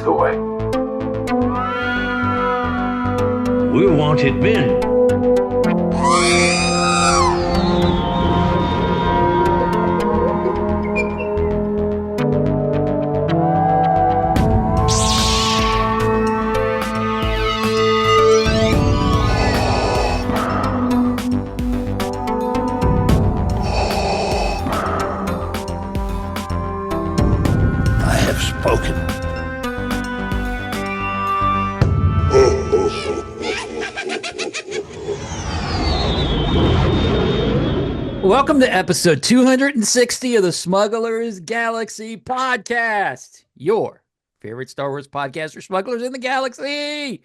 the way. We're wanted men. I have spoken. Welcome to episode 260 of the Smugglers Galaxy podcast, your favorite Star Wars podcast for smugglers in the galaxy.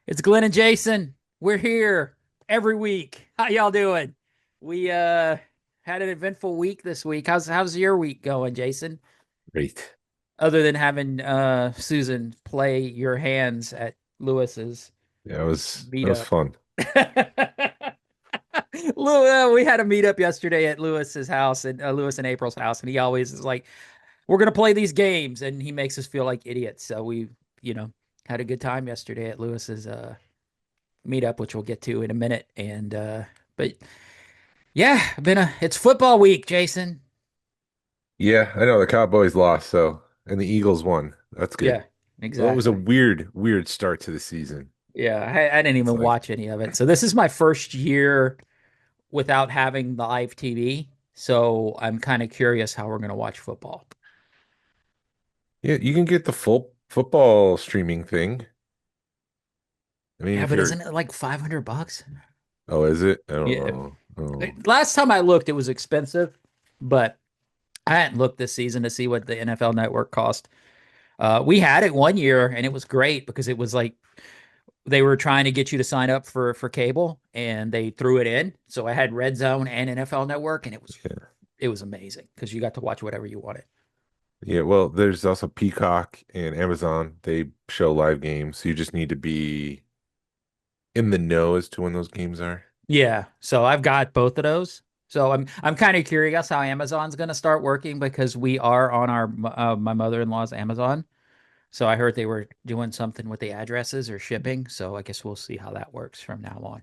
It's Glen and Jason. We're here every week. How y'all doing? We had an eventful week this week. How's your week going, Jason? Great. Other than having Susan play your hands at Lewis's Yeah, it was meetup. fun. We had a meetup yesterday at Lewis's house, and Lewis and April's house, and he always is like, "We're gonna play these games," and he makes us feel like idiots. So we, had a good time yesterday at Lewis's meetup, which we'll get to in a minute. And but yeah, it's football week, Jason. Yeah, I know the Cowboys lost, and the Eagles won. That's good. Yeah, exactly. Well, it was a weird start to the season. Yeah, I didn't even watch any of it. So this is my first year without having live TV. So I'm kind of curious how we're going to watch football. Yeah, you can get the full football streaming thing. I mean, Yeah, if but you're... isn't it like $500? Oh, is it? I don't Yeah. know. Oh. Last time I looked, it was expensive, but I hadn't looked this season to see what the NFL Network cost. We had it one year, and it was great because it was like they were trying to get you to sign up for cable, and they threw it in. So I had Red Zone and NFL Network, and it was amazing because you got to watch whatever you wanted. Yeah, well, there's also Peacock and Amazon. They show live games, so you just need to be in the know as to when those games are. Yeah, so I've got both of those. So I'm kind of curious how Amazon's going to start working because we are on our my mother-in-law's Amazon. So I heard they were doing something with the addresses or shipping. So I guess we'll see how that works from now on.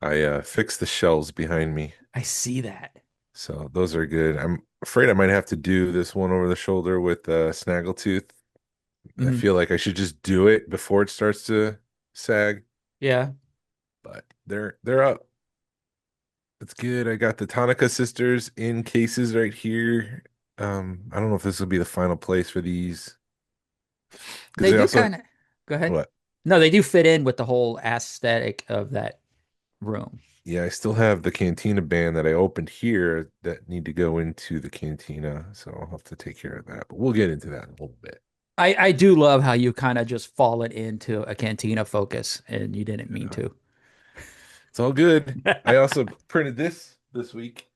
I fixed the shelves behind me, I see that. so those are good. I'm afraid I might have to do this one over the shoulder with Snaggletooth. I Mhm. feel like I should just do it before it starts to sag, Yeah. but they're up. It's good. I got the Tonica sisters in cases right here. I don't know if this will be the final place for these. They do also kind of go ahead. what? No, they do fit in with the whole aesthetic of that room. Yeah, I still have the Cantina band that I opened here that need to go into the Cantina, so I'll have to take care of that. But we'll get into that in a little bit. I do love how you kind of just fallen into a Cantina focus and you didn't mean to. It's all good. I also printed this week.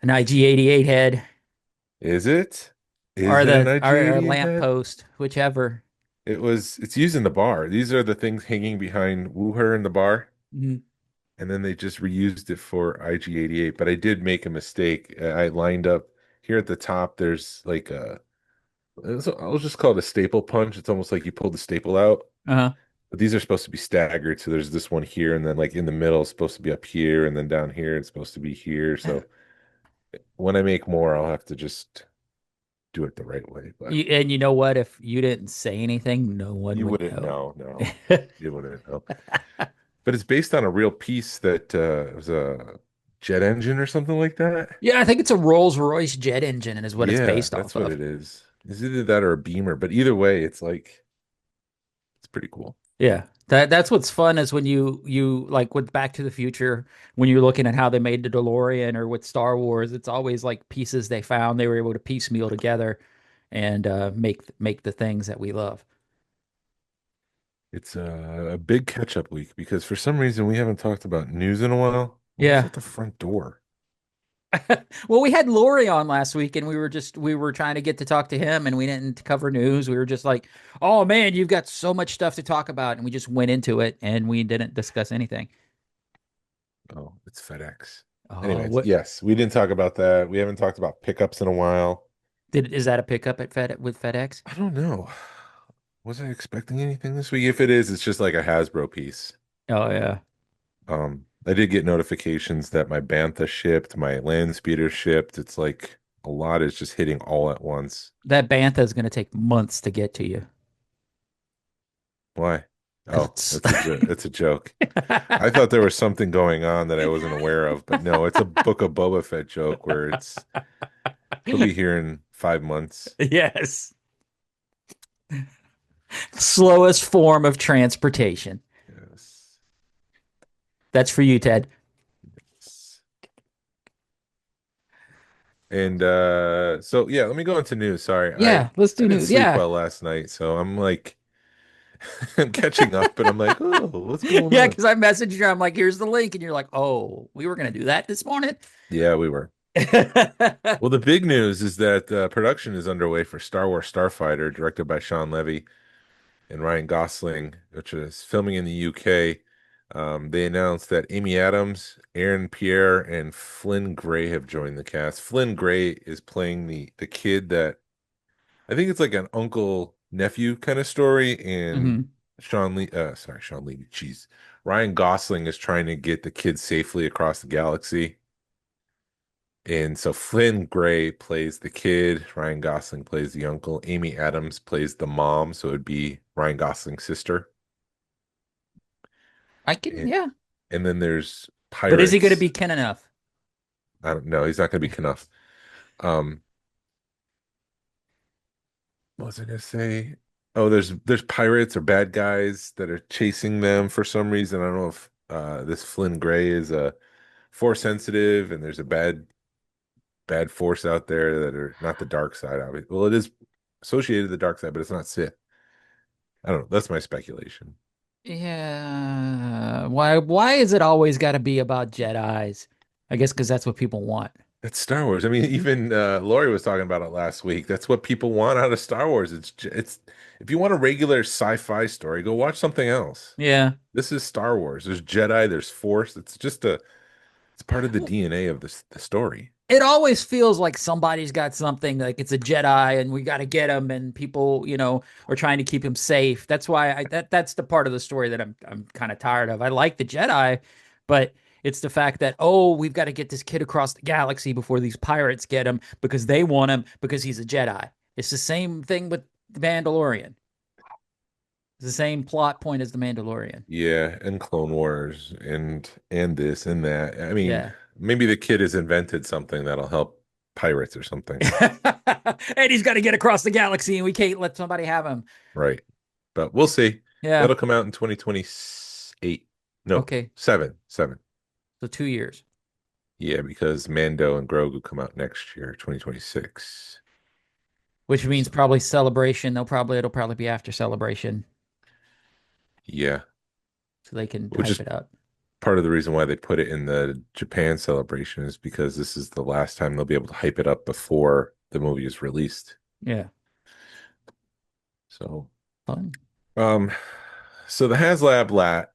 An IG-88 head Is it? Is or it an or a IG-88 lamp head? post, whichever. It's used in the bar. These are the things hanging behind Wooher in the bar. Mhm. And then they just reused it for IG-88. But I did make a mistake. I lined up here at the top. There's like I'll just call it a staple punch. It's almost like you pulled the staple out. Uh-huh. But these are supposed to be staggered. So there's this one here, and then like in the middle, it's supposed to be up here, and then down here, it's supposed to be here. So when I make more, I'll have to just do it the right way. But And you know what? If you didn't say anything, no one you would wouldn't know. know. No, you wouldn't know. But it's based on a real piece that was a jet engine or something like that. Yeah, I think it's a Rolls-Royce jet engine is what it's Yeah, based that's off what of. it is. It's either that or a Beamer, but either way, it's pretty cool. Yeah. That's what's fun is when you like with Back to the Future, when you're looking at how they made the DeLorean or with Star Wars, it's always like pieces they found they were able to piecemeal together and make the things that we love. It's a big catch-up week because for some reason we haven't talked about news in a while. Who's Yeah. at the front door? Well, we had Lori on last week and we were trying to get to talk to him and we didn't cover news. We were just like, "Oh man, you've got so much stuff to talk about." And we just went into it and we didn't discuss anything. Oh, it's FedEx. Oh, Anyways, what? yes, we didn't talk about that. We haven't talked about pickups in a while. Is that a pickup at Fed with FedEx? I don't know. Was I expecting anything this week? If it is, it's just like a Hasbro piece. Oh yeah. I did get notifications that my Bantha shipped, my land speeder shipped. It's like a lot is just hitting all at once. That bantha is going to take months to get to you. Why? 'Cause Oh, that's a joke. It's a joke. I thought there was something going on that I wasn't aware of, but no, it's a Book of Boba Fett joke where he'll be here in 5 months. Yes. Slowest form of transportation. Yes. That's for you, Ted. And so yeah, let me go into news. Sorry. Yeah, let's I do didn't news. sleep Yeah. well last night, so I'm like I'm catching up, but I'm like, oh, what's going Yeah, on? because I messaged you. I'm like, here's the link. And you're like, oh, we were going to do that this morning. Yeah, we were. Well, the big news is that production is underway for Star Wars Starfighter, directed by Shawn Levy and Ryan Gosling, which is filming in the UK. They announced that Amy Adams, Aaron Pierre, and Flynn Gray have joined the cast. Flynn Gray is playing the kid that I think it's like an uncle nephew kind of story, and hmm Sean Levy, jeez, Ryan Gosling is trying to get the kid safely across the galaxy. And so Flynn Gray plays the kid, Ryan Gosling plays the uncle, Amy Adams plays the mom, so it'd be Ryan Gosling's sister. I can, And, yeah. and then there's But is he going to pirates. be Ken enough? I don't know, he's not going to be Knuff. Um, what was I going to say? Oh, there's pirates or bad guys that are chasing them for some reason. I don't know if this Flynn Gray is a force sensitive, and there's a bad force out there that are not the dark side of it. Well, it is associated with the dark side, but it's not Sith. I don't know. That's my speculation. Yeah. Why is it always got to be about Jedis? I guess because that's what people want. That's Star Wars. I mean, even Lori was talking about it last week. That's what people want out of Star Wars. It's if you want a regular sci-fi story, go watch something else. Yeah. This is Star Wars. There's Jedi, there's Force. It's part of the DNA of the story. It always feels like somebody's got something like it's a Jedi and we got to get him and people, are trying to keep him safe. That's why that's the part of the story that I'm kind of tired of. I like the Jedi, but it's the fact that we've got to get this kid across the galaxy before these pirates get him because they want him because he's a Jedi. It's the same thing with the Mandalorian. It's the same plot point as the Mandalorian. Yeah, and Clone Wars and this and that. I mean, Yeah. maybe the kid has invented something that'll help pirates or something. And he's got to get across the galaxy and we can't let somebody have him. Right. But we'll see. Yeah. That'll come out in 2028. No, Okay. seven. Seven. So 2 years. Yeah, because Mando and Grogu come out next year, 2026. Which means So, probably celebration. It'll probably be after celebration, yeah, so they can which hype is it up. part of the reason why they put it in the Japan celebration is because this is the last time they'll be able to hype it up before the movie is released. Yeah, So, fun. um, so the HasLab LAAT,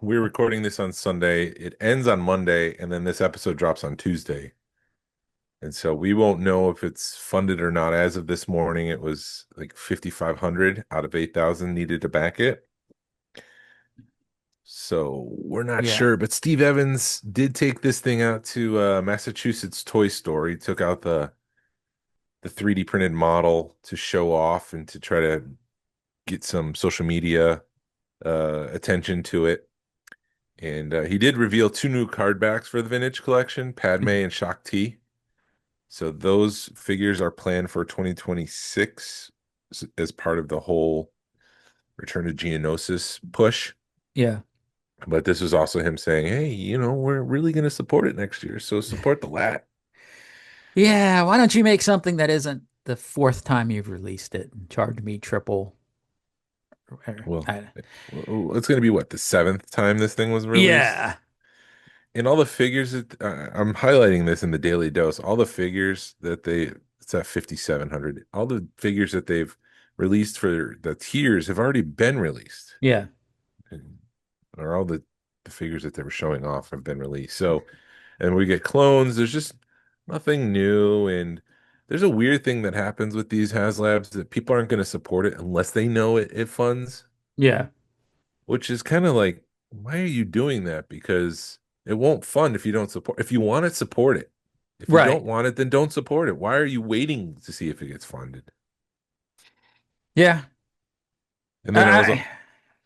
we're recording this on Sunday. It ends on Monday, and then this episode drops on Tuesday. And so we won't know if it's funded or not. As of this morning, it was like 5,500 out of 8,000 needed to back it. So we're not Yeah, sure, but Steve Evans did take this thing out to Massachusetts Toy Store. He took out the 3D printed model to show off and to try to get some social media attention to it. And he did reveal two new card backs for the vintage collection, Padme and Shakti. So those figures are planned for 2026 as part of the whole Return to Geonosis push. yeah, But this was also him saying, hey, we're really going to support it next year. So support the LAAT. yeah. Why don't you make something that isn't the fourth time you've released it and charge me triple? Well, I- it's going to be what, the seventh time this thing was released? yeah, And all the figures that I'm highlighting this in the Daily Dose, all the figures that it's at 5,700, all the figures that they've released for the tiers have already been released. yeah. And, or all the figures that they were showing off have been released. So, and we get clones. There's just nothing new. And there's a weird thing that happens with these HasLabs that people aren't going to support it unless they know it funds, Yeah. which is kind of like, why are you doing that? Because it won't fund if you don't support. If you want it, support it. If you don't Right. want it, then don't support it. Why are you waiting to see if it gets funded? Yeah. And then I was, I,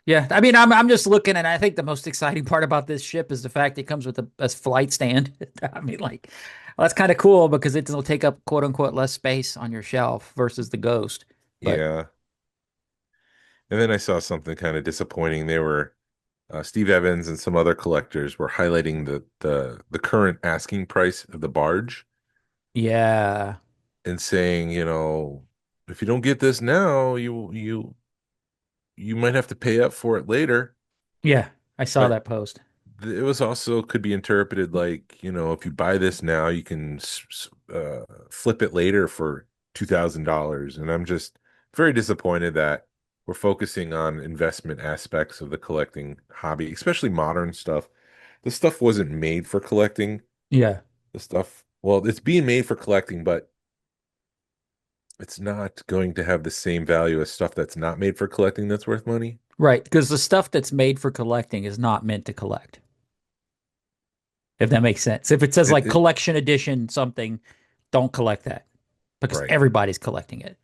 yeah. I mean, I'm just looking, and I think the most exciting part about this ship is the fact it comes with a flight stand. I mean, like, well, that's kind of cool because it'll take up quote unquote less space on your shelf versus the Ghost. But yeah. And then I saw something kind of disappointing. They were Steve Evans and some other collectors were highlighting the current asking price of the barge yeah, and saying, if you don't get this now, you might have to pay up for it later. yeah, I saw But that post. it was also could be interpreted like, if you buy this now, you can flip it later for $2,000. And I'm just very disappointed that we're focusing on investment aspects of the collecting hobby, especially modern stuff. The stuff wasn't made for collecting. Yeah, Well, it's being made for collecting, but it's not going to have the same value as stuff that's not made for collecting that's worth money. right. Because the stuff that's made for collecting is not meant to collect. If that makes sense. If it says It, like it collection edition something, don't collect that because right. everybody's collecting it.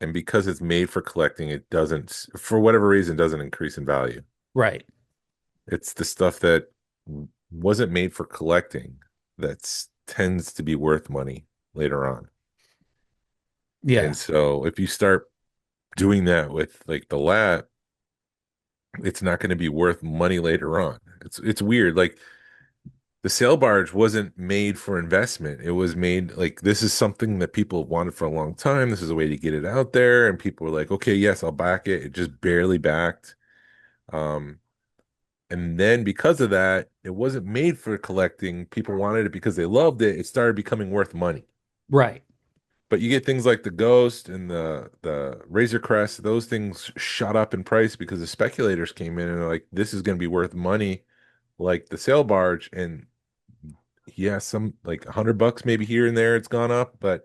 And because it's made for collecting, it doesn't, for whatever reason, doesn't increase in value. Right. It's the stuff that wasn't made for collecting that tends to be worth money later on. Yeah. And so if you start doing that with like the LAAT, it's not going to be worth money later on. It's weird. Like the sail barge wasn't made for investment. It was made like this is something that people wanted for a long time. This is a way to get it out there. And people were like, okay, yes, I'll back it. It just barely backed. Um, and then because of that, it wasn't made for collecting. People wanted it because they loved it. It started becoming worth money. Right. But you get things like the Ghost and the Razor Crest, those things shot up in price because the speculators came in and are like, this is going to be worth money, like the sail barge. And yeah, some like $100 maybe here and there, it's gone up, but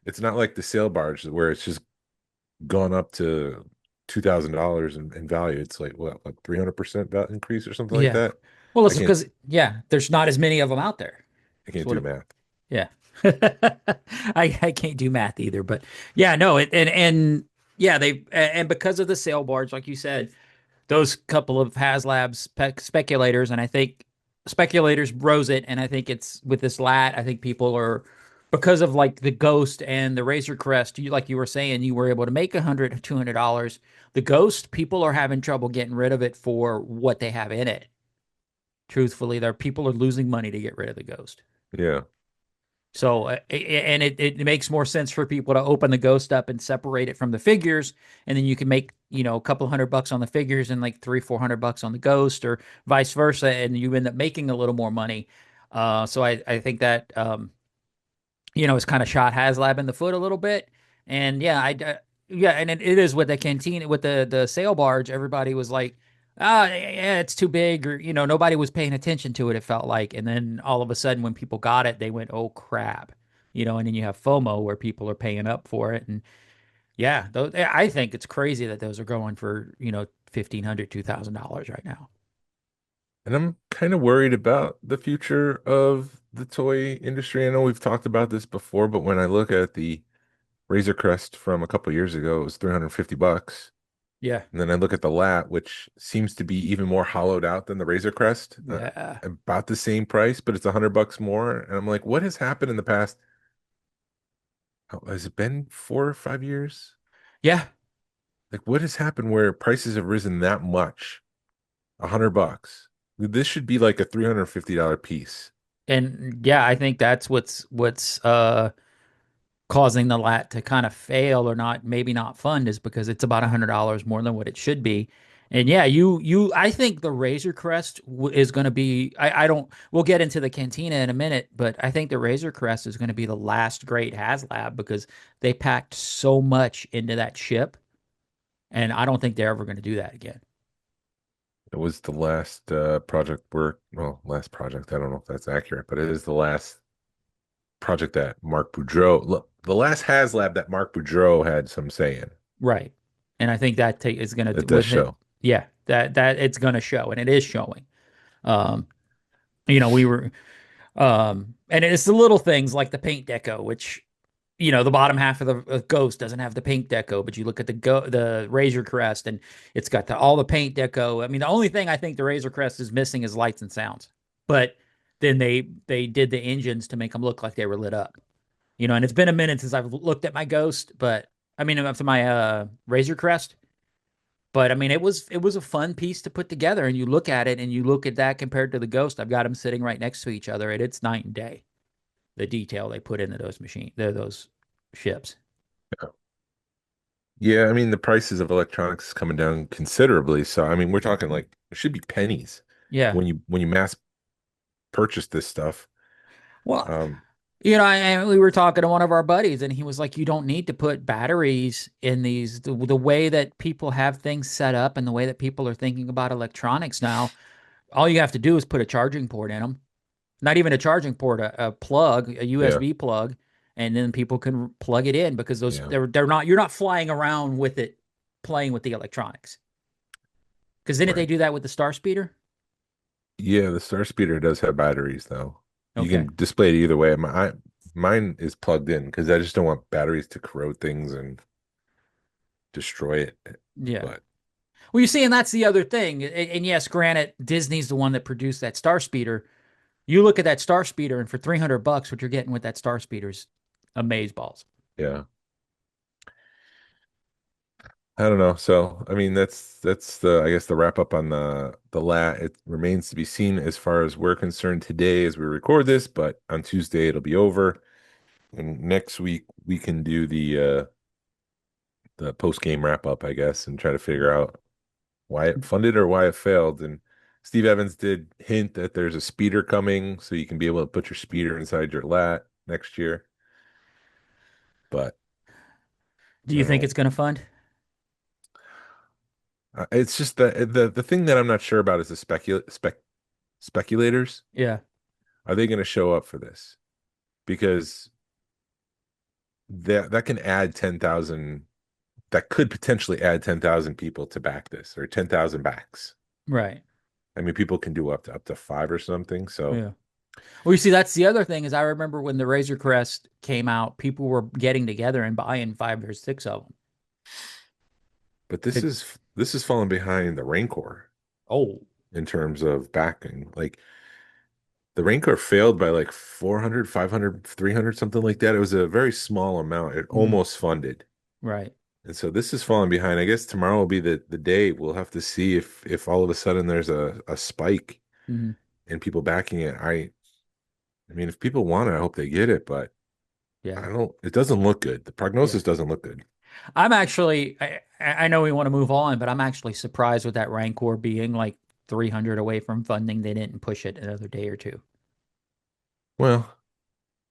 it's not like the sail barge where it's just gone up to $2,000 in value. It's like 300% increase or something like Yeah. that. Well, I it's can't because yeah, there's not as many of them out there. I That's can't what do it, math. yeah. I can't do math either, but yeah, no, and yeah, and because of the sale barge, like you said, those couple of HasLab speculators, and I think speculators rose it, and I think it's with this lat, I think people are because of like the Ghost and the Razor Crest, you like you were saying, you were able to make $100, $200. The Ghost, people are having trouble getting rid of it for what they have in it. Truthfully, there people are losing money to get rid of the Ghost. Yeah. So, and it makes more sense for people to open the Ghost up and separate it from the figures, and then you can make a couple $100 on the figures and like $300-400 on the Ghost, or vice versa, and you end up making a little more money. So I think that it's kind of shot HasLab in the foot a little bit, and yeah, and it is with the canteen with the sail barge. Everybody was like, ah, yeah, it's too big, or nobody was paying attention to it. It felt like, and then all of a sudden, when people got it, they went, oh crap, and then you have FOMO where people are paying up for it, and yeah, I think it's crazy that those are going for $1,500-$2,000 right now. And I'm kind of worried about the future of the toy industry. I know we've talked about this before, but when I look at the Razor Crest from a couple years ago, it was $350. Yeah, And then I look at the LAAT, which seems to be even more hollowed out than the Razor Crest, yeah, about the same price, but it's $100 more. And I'm like, what has happened in the past? Has it been 4 or 5 years? yeah. Like, what has happened where prices have risen that much? $100. This should be like a $350 piece. And yeah, I think that's what's causing the lat to kind of fail or not, maybe not fund, is because it's about $100 more than what it should be. And yeah, I think the Razor Crest is going to be, I don't, we'll get into the Cantina in a minute, but I think the Razor Crest is going to be the last great HasLab because they packed so much into that ship. And I don't think they're ever going to do that again. It was the last last project. I don't know if that's accurate, but it is the last project that Mark Boudreau, look, the last HasLab that Mark Boudreau had some say in. Right. And I think that is going to It does with it. show. Yeah, that it's going to show, and it is showing. Um, we were, and it's the little things like the paint deco, which, the bottom half of the Ghost doesn't have the paint deco, but you look at the Razor Crest, and it's got all the paint deco. I mean, the only thing I think the Razor Crest is missing is lights and sounds, but then they did the engines to make them look like they were lit up. And it's been a minute since I've looked at my Ghost, but I mean, up to my Razor Crest. But I mean, it was a fun piece to put together, and you look at it and you look at that compared to the Ghost. I've got them sitting right next to each other, and it's night and day. The detail they put into those ships. Yeah, I mean the prices of electronics is coming down considerably. So I mean we're talking like it should be pennies Yeah. when you mass purchase this stuff. Well, Um, we were talking to one of our buddies, and he was like, "You don't need to put batteries in these. The way that people have things set up, and the way that people are thinking about electronics now, all you have to do is put a charging port in them. Not even a charging port, a plug, a yeah, USB plug, and then people can plug it in because those yeah, they're not you're not flying around with it, playing with the electronics. Because didn't they right. do that with the Star Speeder? Yeah, the Star Speeder does have batteries though. You Okay, can display it either way. Mine is plugged in because I just don't want batteries to corrode things and destroy it. yeah. But Well, you see, and that's the other thing. And yes, granted, Disney's the one that produced that Star Speeder. You look at that Star Speeder, and for $300, what you're getting with that Star Speeder's amazeballs. yeah, I don't know. So I mean that's the I guess the wrap up on the LAAT. It remains to be seen as far as we're concerned today as we record this, but on Tuesday it'll be over. And next week we can do the post game wrap up, I guess, and try to figure out why it funded or why it failed. And Steve Evans did hint that there's a speeder coming, so you can be able to put your speeder inside your LAAT next year. But Do I you don't think know. it's going to fund? It's just the thing that I'm not sure about is the speculators. Yeah, Are they going to show up for this? Because that can add 10,000. That could potentially add 10,000 people to back this, or 10,000 backs. right. I mean, people can do up to five or something. So, Yeah. Well, you see, that's the other thing is I remember when the Razor Crest came out, people were getting together and buying 5 or 6 of them. but To, this is falling behind the Rancor oh, in terms of backing. Like the Rancor failed by like 400, 500, 300, something like that. It was a very small amount. It mhm, almost funded. right. And so this is falling behind. I guess tomorrow will be the day. We'll have to see if all of a sudden there's a spike Hmm. in people backing it. I mean, if people want it, I hope they get it, but I Yeah. don't, it doesn't look good. The Yeah. prognosis doesn't look good. I know we want to move on, but I'm actually surprised with that Rancor being like 300 away from funding. They didn't push it another day or two. Well,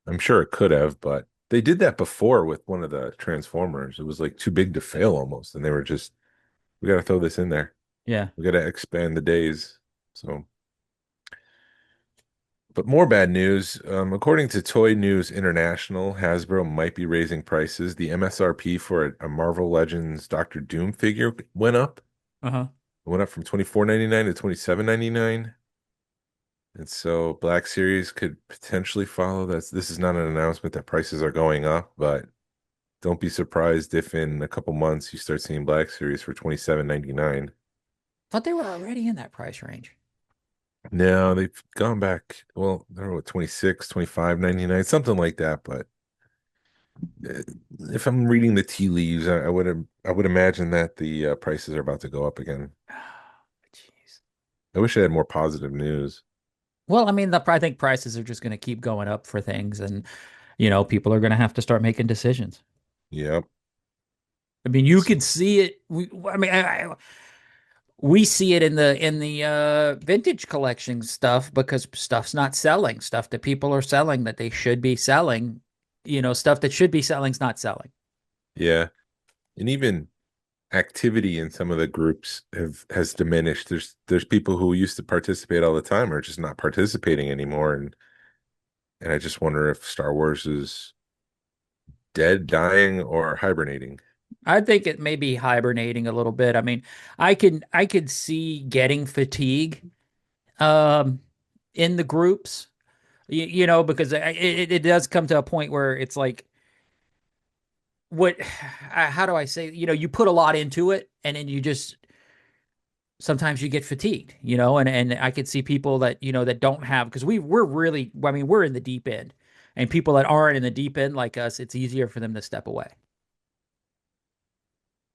I'm sure it could have, but they did that before with one of the Transformers. It was like too big to fail almost. And they were just, we got to throw this in there. Yeah. We got to expand the days. So, but more bad news. According to Toy News International, Hasbro might be raising prices. The MSRP for a Marvel Legends Doctor Doom figure went up. Uh-huh. It went up from 24.99 to 27.99. And so Black Series could potentially follow. This is not an announcement that prices are going up, but don't be surprised if in a couple months you start seeing Black Series for 27.99. Thought they were already in that price range. Now they've gone back, well, I don't know, 26, 25.99, something like that. But uh, if I'm reading the tea leaves, I would imagine that the prices are about to go up again. Jeez. I wish I had more positive news. Well, I mean, I think prices are just going to keep going up for things, and people are going to have to start making decisions. Yep. I mean, you could So, see it. I mean, we see it in the vintage collection stuff because stuff's not selling. Stuff that people are selling that they should be selling. Stuff that should be selling's not selling. yeah. And even activity in some of the groups has diminished. There's people who used to participate all the time are just not participating anymore. And And I just wonder if Star Wars is dead, dying, or hibernating. I think it may be hibernating a little bit. I mean, I could see getting fatigue um in the groups, because it does come to a point where it's like what how do I say, you put a lot into it and then you just sometimes you get fatigued, and I could see people that, that don't have, because we're really, I mean, we're in the deep end, and people that aren't in the deep end like us, it's easier for them to step away.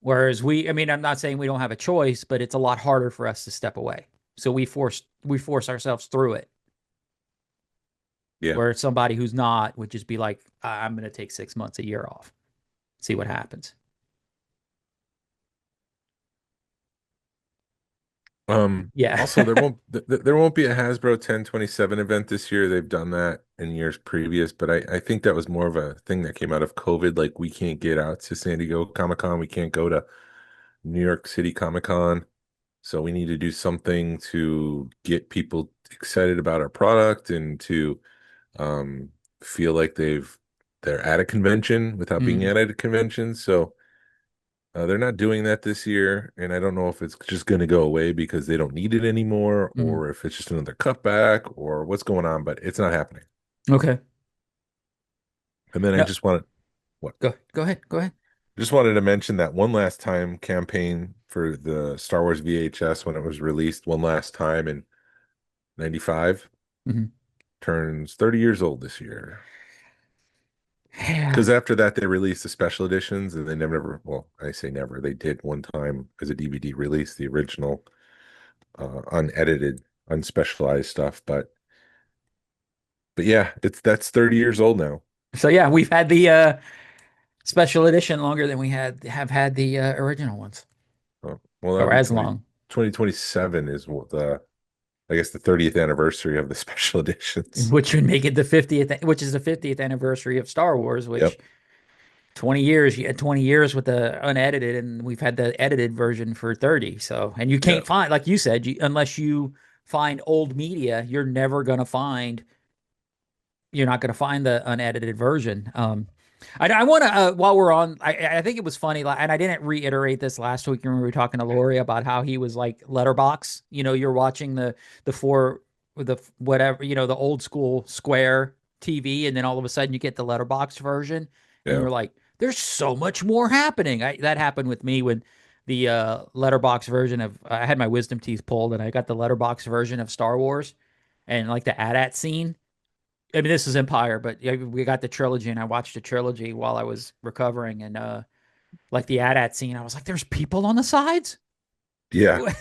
Whereas I mean, I'm not saying we don't have a choice, but it's a lot harder for us to step away. So we force ourselves through it. Yeah. Where somebody who's not would just be like, I'm going to take 6 months, a year off, see what happens. Yeah. Also, there won't be a Hasbro 1027 event this year. They've done that in years previous, but I think that was more of a thing that came out of COVID. Like we can't get out to San Diego Comic-Con, we can't go to New York City Comic-Con, so we need to do something to get people excited about our product and to um feel like they're at a convention without being Mhm. at a convention. So they're not doing that this year, and I don't know if it's just going to go away because they don't need it anymore, Mhm. or if it's just another cutback, or what's going on. But it's not happening. Okay. And then I No, just wanted what? go ahead. Go ahead. Just wanted to mention that one last time campaign for the Star Wars VHS when it was released one last time in '95 Mhm. turns 30 years old this year. Yeah. Because after that, they released the special editions, and they never, well, I say never, they did one time as a DVD release, the original unedited, unspecialized stuff. But yeah, that's 30 years old now. So yeah, we've had the special edition longer than we have had the original ones, Well, that'll or be as long, 2027 is what I guess the 30th anniversary of the special editions. which would make it the 50th, which is the 50th anniversary of Star Wars, which Yep. 20 years, you had 20 years with the unedited, and we've had the edited version for 30. So, and you Yeah. can't find, like you said, unless you find old media, you're not going to find the unedited version. I want to, while we're on, I think it was funny, and I didn't reiterate this last week when we were talking to Lori about how he was like letterbox. You're watching the four, the whatever, the old school square TV, and then all of a sudden you get the letterbox version, and Yeah. you're like, there's so much more happening. That happened with me when the letterbox version of I had my wisdom teeth pulled, and I got the letterbox version of Star Wars, and like the AT-AT scene. I mean, this is Empire, but yeah, we got the trilogy, and I watched the trilogy while I was recovering, and like the AT-AT scene, I was like, "There's people on the sides." Yeah.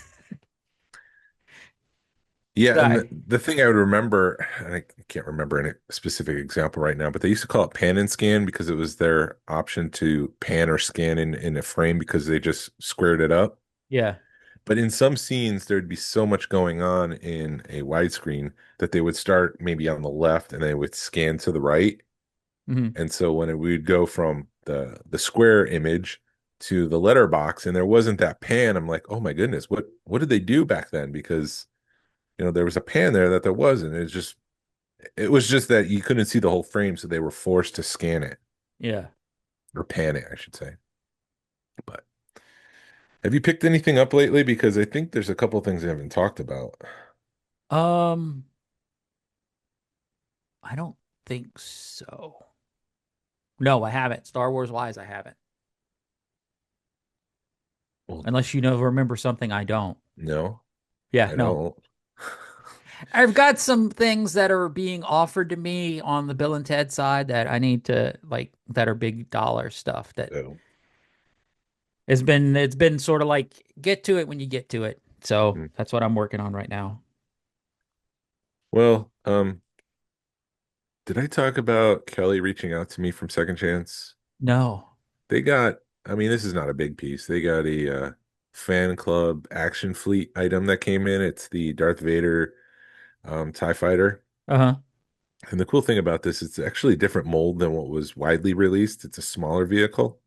Yeah, and So, the thing I would remember, and I can't remember any specific example right now, but they used to call it pan and scan because it was their option to pan or scan in a frame because they just squared it up. yeah. But in some scenes, there'd be so much going on in a widescreen that they would start maybe on the left and they would scan to the right. Hmm. And so when we would go from the square image to the letterbox and there wasn't that pan, I'm like, oh my goodness, what did they do back then? Because there was a pan there that there wasn't. It was just that you couldn't see the whole frame, so they were forced to scan it Yeah. or pan it, I should say. But have you picked anything up lately? Because I think there's a couple things I haven't talked about. Um, I don't think so. No, I haven't. Star Wars wise, I haven't. Well, Unless remember something I don't. no, Yeah, I no. don't. I've got some things that are being offered to me on the Bill and Ted side that I need to like that are big dollar stuff that So, it's been sort of like get to it when you get to it. So hmm. that's what I'm working on right now. Well, did I talk about Kelly reaching out to me from Second Chance? No. They got, I mean, this is not a big piece. They got a fan club action fleet item that came in. It's the Darth Vader TIE fighter. Uh-huh. And the cool thing about this, it's actually a different mold than what was widely released. It's a smaller vehicle.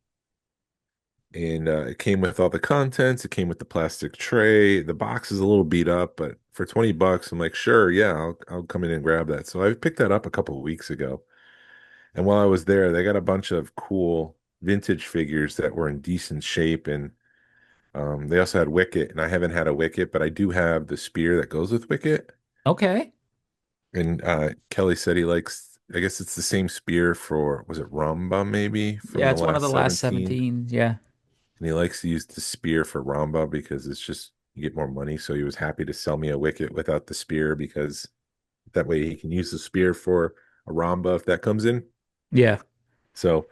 and it came with all the contents. It came with the plastic tray. The box is a little beat up, but for $20, I'm like, sure, yeah, I'll come in and grab that. So I picked that up a couple of weeks ago. And while I was there, they got a bunch of cool vintage figures that were in decent shape, and they also had Wicket, and I haven't had a Wicket, but I do have the spear that goes with Wicket. Okay. And Kelly said he likes, I guess it's the same spear for, was it Ramba maybe from Yeah, the it's one of the last last 17? 17. Yeah. And he likes to use the spear for Ramba because it's just, you get more money. So he was happy to sell me a Wicket without the spear because that way he can use the spear for a Ramba if that comes in. Yeah. So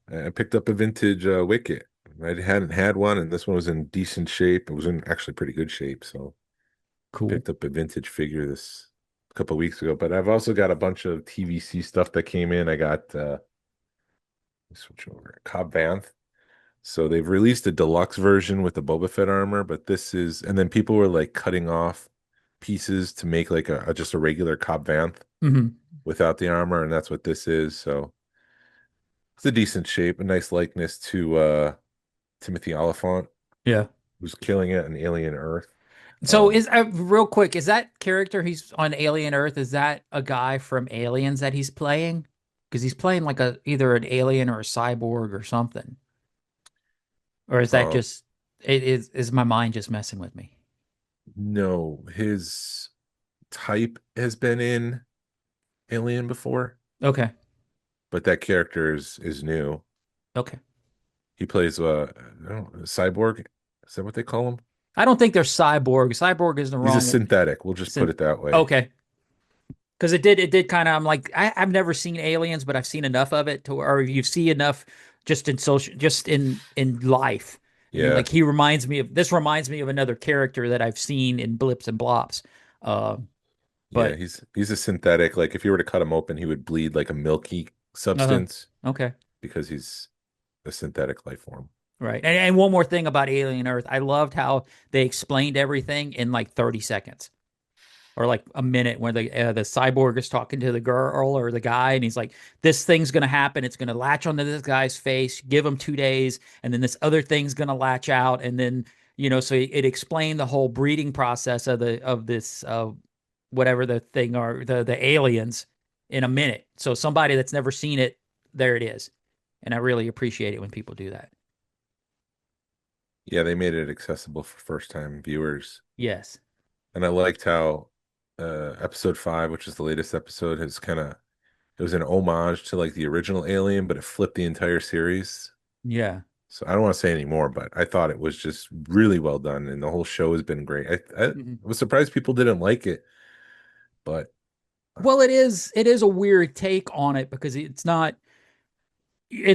I picked up a vintage Wicket. I hadn't had one, and this one was in decent shape. It was in actually pretty good shape. So Cool. picked up a vintage figure this a couple of weeks ago. But I've also got a bunch of TVC stuff that came in. I got switch over Cobb Vanth. So they've released a deluxe version with the Boba Fett armor, but this is, and then people were like cutting off pieces to make like just a regular Cobb Vanth Hmm. without the armor, and that's what this is. So it's a decent shape, a nice likeness to Timothy Oliphant, Yeah. who's killing it on Alien Earth. So Um, is real quick, is that character he's on Alien Earth, is that a guy from Aliens that he's playing? Because he's playing like a either an alien or a cyborg or something. Or is that um, just it is my mind just messing with me? no, his type has been in Alien before, Okay. but that character is new. Okay. He plays I don't know, cyborg. Is that what they call him? I don't think they're cyborg. Cyborg is the He's a wrong synthetic. We'll just put Syn- it that way. Okay. Because it did kind of, I'm like, I've never seen Aliens, but I've seen enough of it to, or you see enough just in social, just in life. And you're Yeah. like, this reminds me of another character that I've seen in blips and blops. Uh, Yeah, but, he's a synthetic. Like if you were to cut him open, he would bleed like a milky uh, substance okay. because he's a synthetic life form. Right. And one more thing about Alien Earth. I loved how they explained everything in like 30 seconds. Or like a minute where the cyborg is talking to the girl or the guy, and he's like, "This thing's gonna happen. It's gonna latch onto this guy's face. Give him 2 days, and then this other thing's gonna latch out, and then so it explained the whole breeding process of this whatever the thing are the aliens in a minute. So somebody that's never seen it, there it is, and I really appreciate it when people do that. Yeah, they made it accessible for first time viewers. Yes. And I liked how episode 5, which is the latest episode, has kind of it was an homage to like the original Alien, but it flipped the entire series. Yeah. So I don't want to say any more, but I thought it was just really well done, and the whole show has been great. I Mhm. was surprised people didn't like it, but Well, it is a weird take on it because it's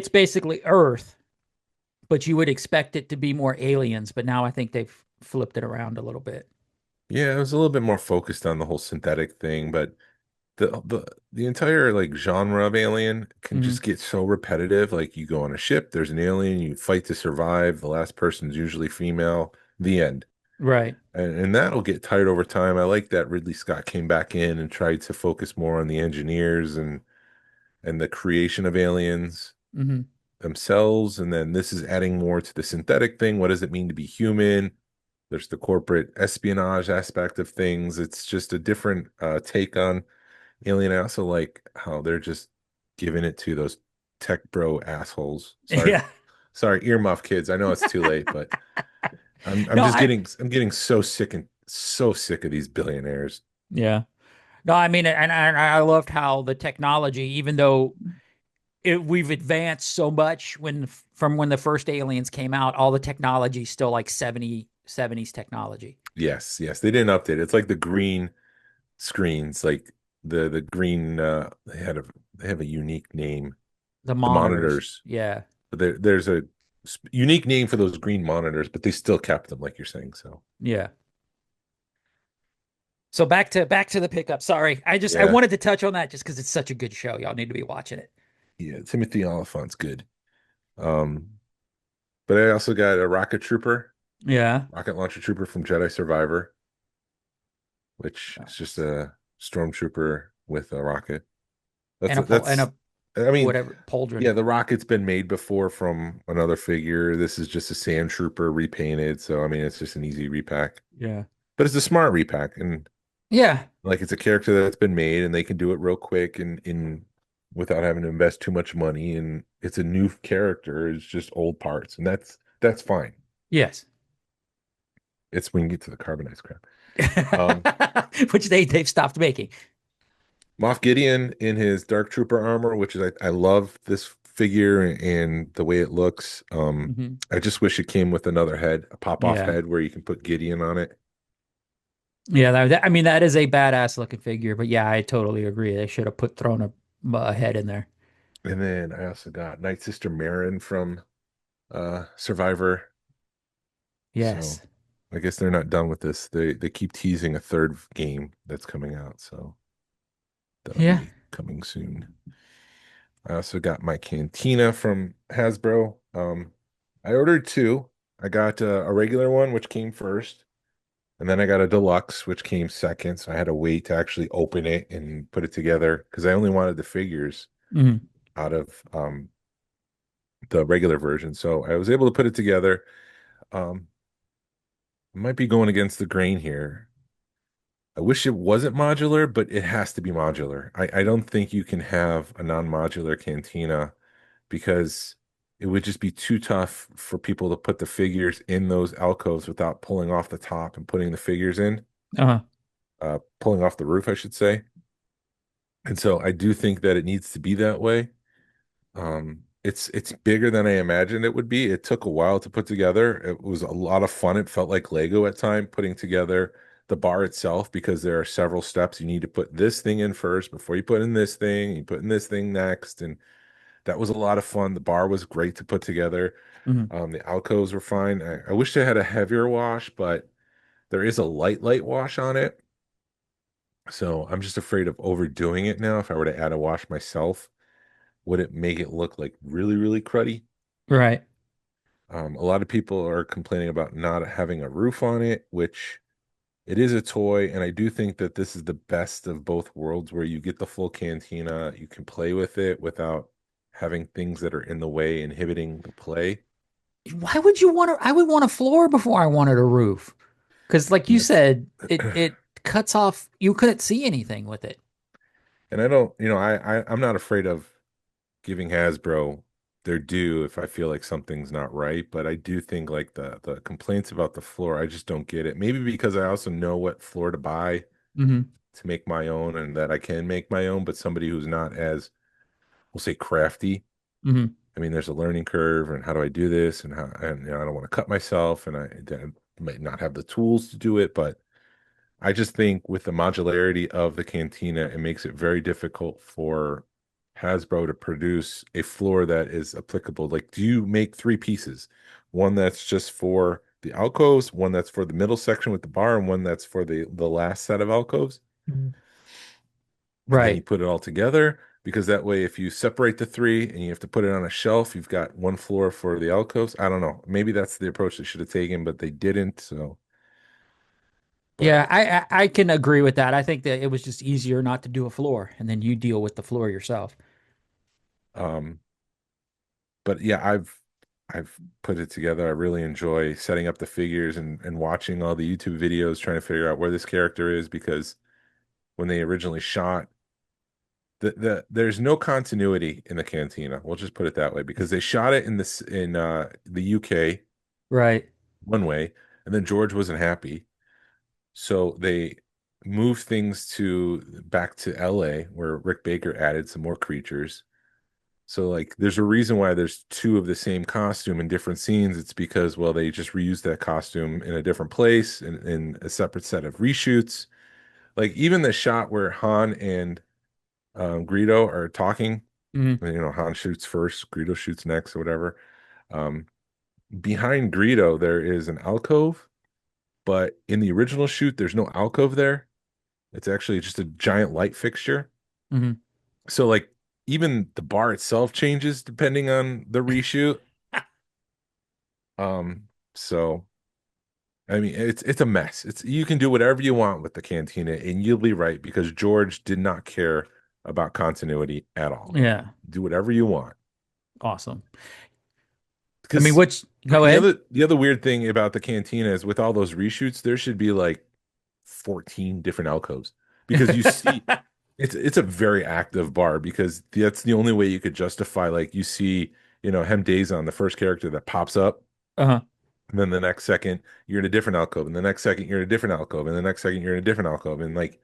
basically Earth, but you would expect it to be more aliens. But now I think they've flipped it around a little bit. yeah, it was a little bit more focused on the whole synthetic thing. But the entire like genre of Alien can Hmm. just get so repetitive. Like you go on a ship, there's an alien, you fight to survive. The last person's usually female. The end. Right. And that'll get tired over time. I like that Ridley Scott came back in and tried to focus more on the engineers and the creation of aliens Hmm. themselves. And then this is adding more to the synthetic thing. What does it mean to be human? There's the corporate espionage aspect of things. It's just a different take on Alien. I also like how they're just giving it to those tech bro assholes. Sorry, Yeah. sorry, earmuff kids. I know it's too late, but I'm No, just getting so sick of these billionaires. yeah. No, I mean, and I loved how the technology, even though we've advanced so much from when the first aliens came out, all the technology is still like 70s technology. Yes, yes, they didn't update it. It's like the green screens, like the green. They have a unique name. The The monitors. monitors. Yeah. But there's a unique name for those green monitors, but they still kept them, like you're saying. So Yeah. So back to the pickup. Sorry. I yeah, wanted to touch on that just because it's such a good show. Y'all need to be watching it. yeah. Timothy Oliphant's good. Um, but I also got a Yeah. rocket launcher trooper from Jedi Survivor, which is just Nice. a stormtrooper with a rocket. And a That's I mean, whatever pauldron. yeah, the rocket's been made before from another figure. This is just a sand trooper repainted. So I mean, it's just an easy repack. Yeah. But it's a smart repack, and Yeah. like it's a character that's been made, and they can do it real quick and in without having to invest too much money. And it's a new character. It's just old parts, and that's fine. Yes. It's when you get to the carbonized crap. Um, Which they've stopped making. Moff Gideon in his Dark Trooper armor, which is I love this figure and the way it looks. Hmm. I just wish it came with another head, a pop-off Yeah. head where you can put Gideon on it. Yeah, I mean that is a badass looking figure, but yeah, I totally agree. They should have thrown a head in there. And then I also got Night Sister Marin from Survivor. So Yes. I guess they're not done with this. They keep teasing a third game that's coming out, so that'll Yeah. be coming soon. I also got my Cantina from Hasbro. I ordered two. I got a regular one, which came first, and then I got a deluxe, which came second. So I had to wait to actually open it and put it together because I only wanted the figures Hmm. out of the regular version. So I was able to put it together. Um, might be going against the grain here. I wish it wasn't modular, but it has to be modular. I don't think you can have a non-modular cantina because it would just be too tough for people to put the figures in those alcoves without pulling off the top and putting the figures in, Uh-huh. pulling off the roof, I should say. And so I do think that it needs to be that way. It's bigger than I imagined it would be. It took a while to put together. It was a lot of fun. It felt like Lego at time putting together the bar itself because there are several steps. You need to put this thing in first before you put in this thing. You put in this thing next, and that was a lot of fun. The bar was great to put together. Hmm. The alcoves were fine. I wish they had a heavier wash, but there is a light wash on it. So I'm just afraid of overdoing it now. If I were to add a wash myself, would it make it look like really cruddy? Right. A lot of people are complaining about not having a roof on it, which it is a toy, and I do think that this is the best of both worlds where you get the full cantina, you can play with it without having things that are in the way inhibiting the play. Why would you want to? I would want a floor before I wanted a roof. Because like And you that's said, it cuts off. You couldn't see anything with it. and I don't, I'm not afraid of giving Hasbro their due if I feel like something's not right, but I do think like the complaints about the floor, I just don't get it. Maybe because I also know what floor to buy Hmm. to make my own and that I can make my own, but somebody who's not as, we'll say, crafty. Hmm. I mean, there's a learning curve and how do I do this and how and I don't want to cut myself and I might not have the tools to do it, but I just think with the modularity of the cantina, it makes it very difficult for Hasbro to produce a floor that is applicable. Like, do you make three pieces? One that's just for the alcoves, one that's for the middle section with the bar, and one that's for the last set of alcoves. And then you Right. put it all together because that way, if you separate the three and you have to put it on a shelf, you've got one floor for the alcoves. I don't know. Maybe that's the approach they should have taken, but they didn't. So, but Yeah, I can agree with that. I think that it was just easier not to do a floor, and then you deal with the floor yourself. um, but yeah, I've put it together. I really enjoy setting up the figures and watching all the YouTube videos, trying to figure out where this character is because when they originally shot there's no continuity in the cantina. We'll just put it that way because they shot it in this in the UK Right. one way, and then George wasn't happy, so they moved things to back to LA where Rick Baker added some more creatures. So like there's a reason why there's two of the same costume in different scenes. It's because well they just reused that costume in a different place in a separate set of reshoots. Like even the shot where Han and Greedo are talking, Hmm. Han shoots first, Greedo shoots next, or whatever. Um, behind Greedo there is an alcove, but in the original shoot there's no alcove there. It's actually just a giant light fixture. Hmm. So like even the bar itself changes depending on the reshoot. So I mean it's a mess. It's you can do whatever you want with the cantina and you'll be right because George did not care about continuity at all. Yeah. Do whatever you want. Awesome. I mean, Because which go ahead. the other weird thing about the cantina is with all those reshoots, there should be like 14 different alcoves because you see it's a very active bar because that's the only way you could justify like you see, Hem Dazon, the first character that pops up, Uh-huh. and then the next second you're in a different alcove, and the next second you're in a different alcove, and the next second you're in a different alcove, and like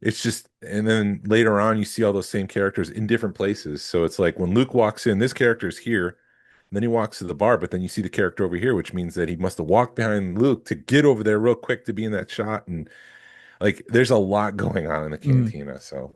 it's just, and then later on you see all those same characters in different places. So it's like when Luke walks in, this character's here, and then he walks to the bar, but then you see the character over here, which means that he must have walked behind Luke to get over there real quick to be in that shot. And like there's a lot going on in the Mm. cantina. So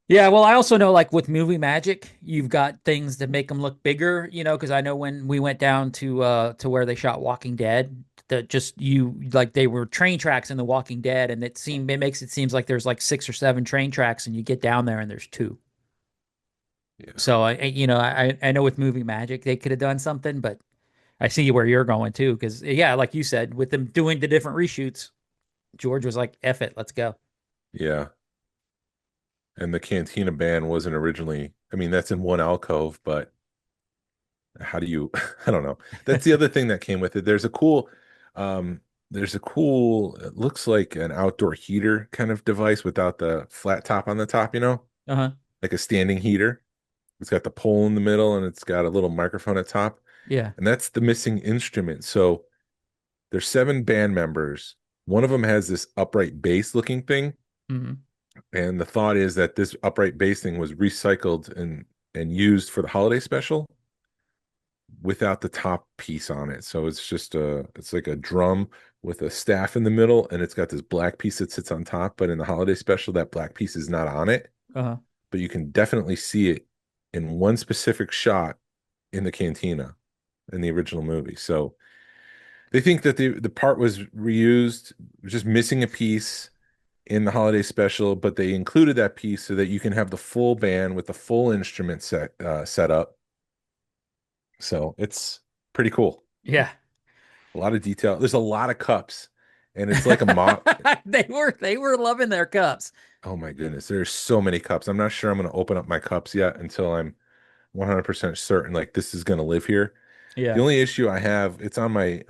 Yeah, well, I also know like with movie magic, you've got things that make them look bigger, because I know when we went down to where they shot Walking Dead, that just you like they were train tracks in the Walking Dead, and it makes it seems like there's like 6 or 7 train tracks, and you get down there and there's two. yeah. So I know with movie magic they could have done something, but I see where you're going too, because yeah, like you said, with them doing the different reshoots, George was like, "F it, let's go." Yeah. And the cantina band wasn't originally, I mean, that's in one alcove, but how do you, I don't know. That's the other thing that came with it. Um, it looks like an outdoor heater kind of device without the flat top on the top, Uh-huh. like a standing heater. It's got the pole in the middle and it's got a little microphone at top. Yeah. And that's the missing instrument. So there's 7 band members. One of them has this upright bass looking thing. Hmm. And the thought is that this upright bass thing was recycled and used for the holiday special without the top piece on it. So it's like a drum with a staff in the middle, and it's got this black piece that sits on top. But in the holiday special, that black piece is not on it. Uh-huh. But you can definitely see it in one specific shot in the cantina in the original movie. So they think that the part was reused, just missing a piece in the holiday special, but they included that piece so that you can have the full band with the full instrument set up. So it's pretty cool. Yeah. A lot of detail. There's a lot of cups, and it's like a mod. They were loving their cups. Oh my goodness, there's so many cups. I'm not sure I'm going to open up my cups yet until I'm 100% certain like this is going to live here. The Yeah. only issue I have, it's on my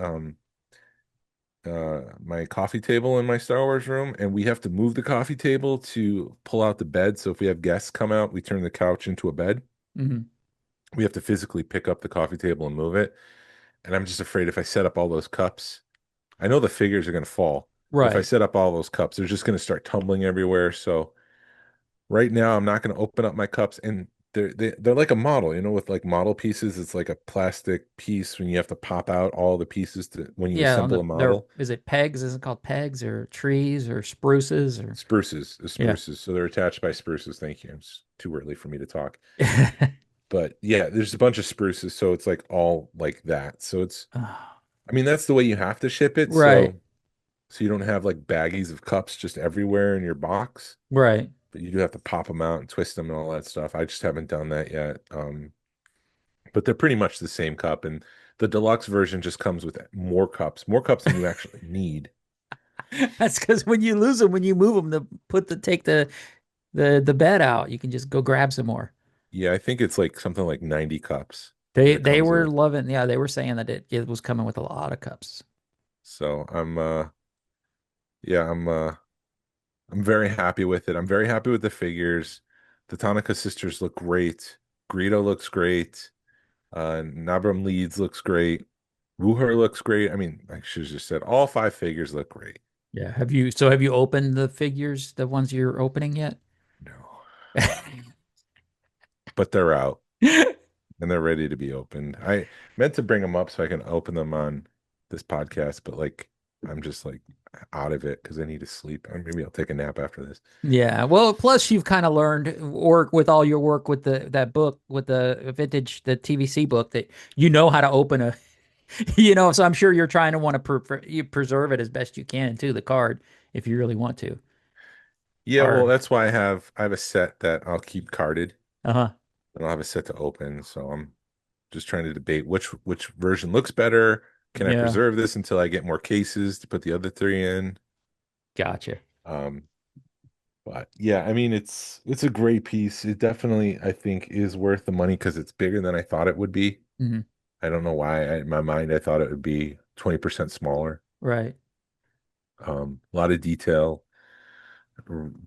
coffee table in my Star Wars room, and we have to move the coffee table to pull out the bed. So if we have guests come out, we turn the couch into a bed. Hmm. We have to physically pick up the coffee table and move it. And I'm just afraid if I set up all those cups, I know the figures are going to fall, but if I Right. set up all those cups, they're just going to start tumbling everywhere. So right now, I'm not going to open up my cups, and they're like a model, with like model pieces. It's like a plastic piece when you have to pop out all the pieces to when you Yeah, on assemble a their model. is it pegs? Is it called pegs or trees or spruces or Spruces, the yeah. spruces. So they're attached by spruces. Thank you. It's too early for me to talk. But yeah, there's a bunch of spruces, so it's like all like that. So Oh, I mean, that's the way you have to ship it. right. So you don't have like baggies of cups just everywhere in your box, Right. but you do have to pop them out and twist them and all that stuff. I just haven't done that yet. But they're pretty much the same cup, and the deluxe version just comes with more cups than you actually need. That's because when you lose them, when you move them, take the bed out, you can just go grab some more. Yeah, I think it's like something like 90 cups that They it they comes were with. loving, yeah, they were saying that it was coming with a lot of cups. So I'm very happy with it. I'm very happy with the figures. The Tanaka sisters look great. Greedo looks great. Nabram Leeds looks great. Wuher looks great. I mean, I should have just said all 5 figures look great. Yeah. Have you opened the figures, the ones you're opening yet? No, but they're out and they're ready to be opened. I meant to bring them up so I can open them on this podcast, but like I'm just like out of it because I need to sleep. Or maybe I'll take a nap after this. Yeah. Well, plus you've kind of learned work with all your work with that book with the vintage the TVC book that you know how to open a so I'm sure you're trying to want to you preserve it as best you can too, the card, if you really want to. Yeah, well, Or that's why I have a set that I'll keep carded, uh-huh. and I'll have a set to open. So I'm just trying to debate which version looks better. Can I Yeah. preserve this until I get more cases to put the other 3 in? Gotcha. Um, But yeah, I mean it's a great piece. It definitely I think is worth the money because it's bigger than I thought it would be. Hmm. I don't know why. In my mind, I thought it would be 20% smaller. Right. A lot of detail.